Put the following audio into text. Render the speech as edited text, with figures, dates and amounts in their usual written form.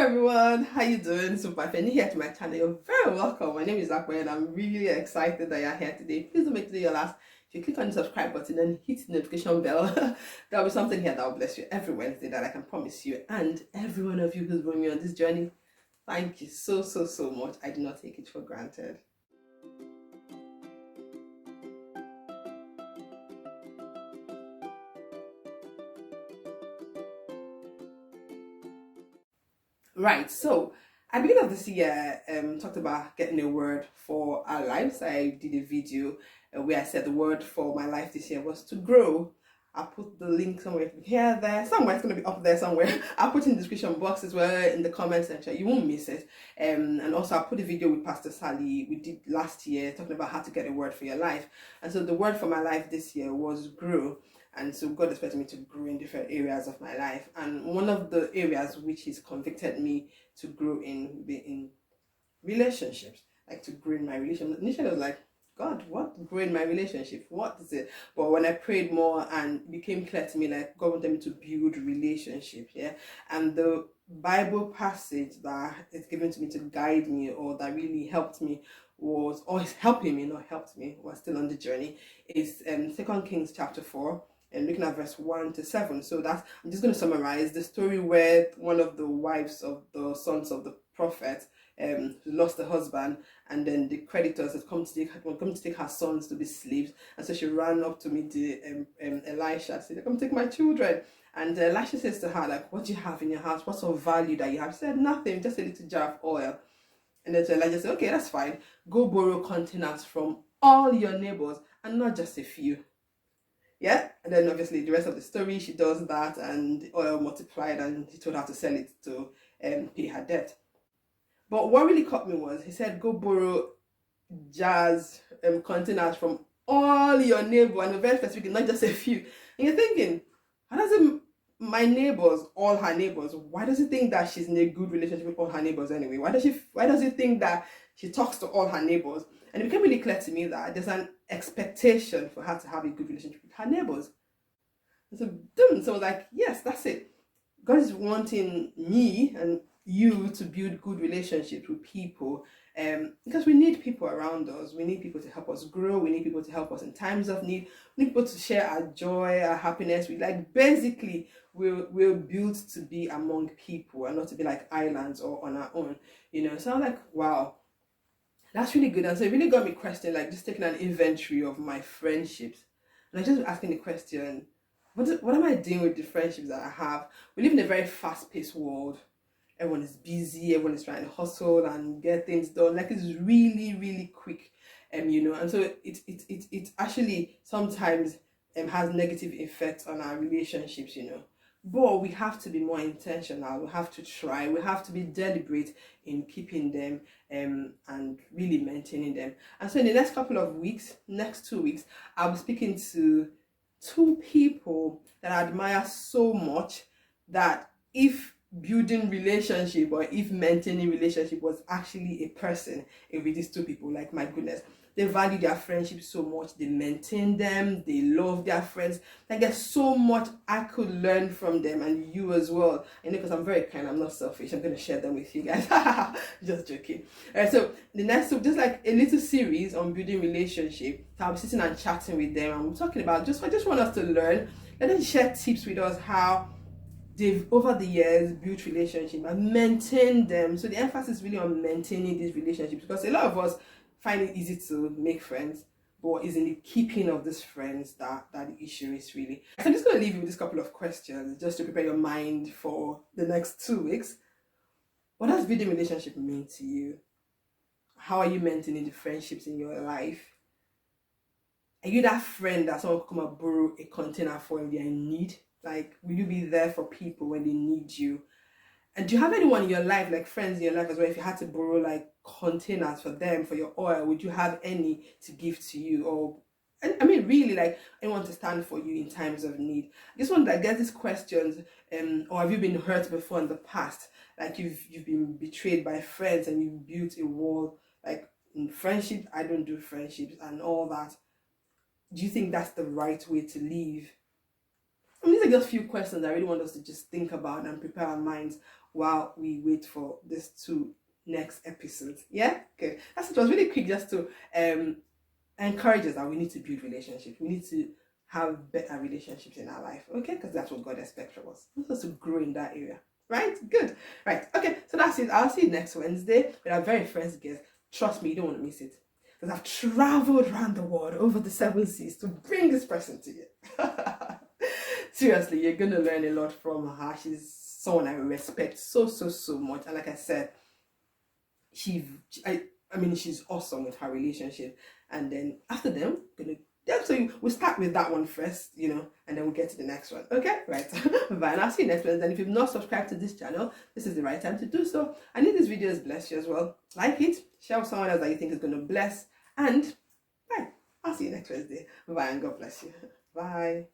everyone, how you doing? So if you're new here to my channel, you're very welcome. My name is Akwe and I'm really excited that you're here today. Please don't make today your last. If you click on the subscribe button and hit the notification bell, there'll be something here that will bless you every Wednesday that I can promise you. And every one of you who's with me on this journey, thank you so much. I do not take it for granted. Right, so at the beginning of this year, talked about getting a word for our lives. I did a video where I said the word for my life this year was to grow. I'll put the link somewhere here, there, somewhere. It's going to be up there somewhere. I'll put in the description box as well, in the comment section. You won't miss it. And also I'll put a video with Pastor Sally we did last year talking about how to get a word for your life. And so the word for my life this year was grow. And so God expected me to grow in different areas of my life. And one of the areas which He's convicted me to grow in relationships, like to grow in my relationship. Initially I was like, God, what grow in my relationship? What is it? But when I prayed more and it became clear to me, like God wanted me to build relationships, yeah. And the Bible passage that is given to me to guide me or that really helped me was, or is helping me, not helped me, was still on the journey, is 2 Kings chapter 4. And looking at verse 1 to 7. So that's, I'm just going to summarize the story where one of the wives of the sons of the prophet lost a husband, and then the creditors had come to take her sons to be slaves. And so she ran up to meet the Elisha, said, "Come take my children." And Elisha says to her, like, "What do you have in your house? What sort of value that you have?" She said, "Nothing, just a little jar of oil." And then so Elijah said, "Okay, that's fine. Go borrow containers from all your neighbors and not just a few." Yeah, and then obviously the rest of the story, she does that, and the oil multiplied, and he told her to sell it to pay her debt. But what really caught me was he said, "Go borrow jars, containers from all your neighbors," and very specific, not just a few. And you're thinking, how does it? My neighbors, all her neighbors, why does he think that she's in a good relationship with all her neighbors anyway? Why does he think that she talks to all her neighbors? And it became really clear to me that there's an expectation for her to have a good relationship with her neighbors. And so I was like, yes, that's it. God is wanting me and you to build good relationships with people, because we need people around us. We need people to help us grow. We need people to help us in times of need. We need people to share our joy, our happiness. Basically we're built to be among people and not to be like islands or on our own, So I'm like, wow, that's really good. And so it really got me questioning, like just taking an inventory of my friendships. And I just asking the question, what am I doing with the friendships that I have? We live in a very fast-paced world. Everyone is busy, everyone is trying to hustle and get things done. Like it's really quick. And so it actually sometimes has negative effects on our relationships, But we have to be more intentional. We have to try. We have to be deliberate in keeping them and really maintaining them. And so in the next couple of weeks, next 2 weeks, I'll be speaking to two people that I admire so much, that if building relationship or if maintaining relationship was actually a person, it would be these two people. Like, my goodness, they value their friendship so much, they maintain them, they love their friends. Like, there's so much I could learn from them, and you as well. Because I'm very kind, I'm not selfish, I'm going to share them with you guys. Just joking. So the next, just like a little series on building relationship, I'll be sitting and chatting with them, and we're talking about I just want us to learn. Let them share tips with us how they've over the years built relationships and maintained them. So the emphasis is really on maintaining these relationships, because a lot of us find it easy to make friends, but it's in the keeping of these friends that the issue is really. So I'm just going to leave you with this couple of questions just to prepare your mind for the next 2 weeks. What does building relationship mean to you? How are you maintaining the friendships in your life? Are you that friend that someone could come and borrow a container for if they're in need? Like, will you be there for people when they need you? And do you have anyone in your life, like friends in your life as well, if you had to borrow like containers for them, for your oil, would you have any to give to you? Or, I mean, really, like, anyone to stand for you in times of need? I just want to get these questions, or have you been hurt before in the past? Like, you've been betrayed by friends and you've built a wall, like in friendship, I don't do friendships and all that. Do you think that's the right way to live? These are just a few questions I really want us to just think about and prepare our minds while we wait for these two next episodes. Yeah, good. That's it. Was really quick just to encourage us that we need to build relationships. We need to have better relationships in our life, okay? Because that's what God expects from us. We need to grow in that area, right? Good, right? Okay, so that's it. I'll see you next Wednesday with our very first guest. Trust me, you don't want to miss it, because I've traveled around the world over the 7 seas to bring this person to you. Seriously, you're gonna learn a lot from her. She's someone I respect so much, and like I said, I mean, she's awesome with her relationship. And then after them, we'll start with that one first, and then we'll get to the next one. Okay, right. Bye. And I'll see you next one. And if you've not subscribed to this channel, this is the right time to do so. I need this video has blessed you as well. Like it, share with someone else that you think is going to bless, and bye. I'll see you next Wednesday. Bye, and God bless you. Bye.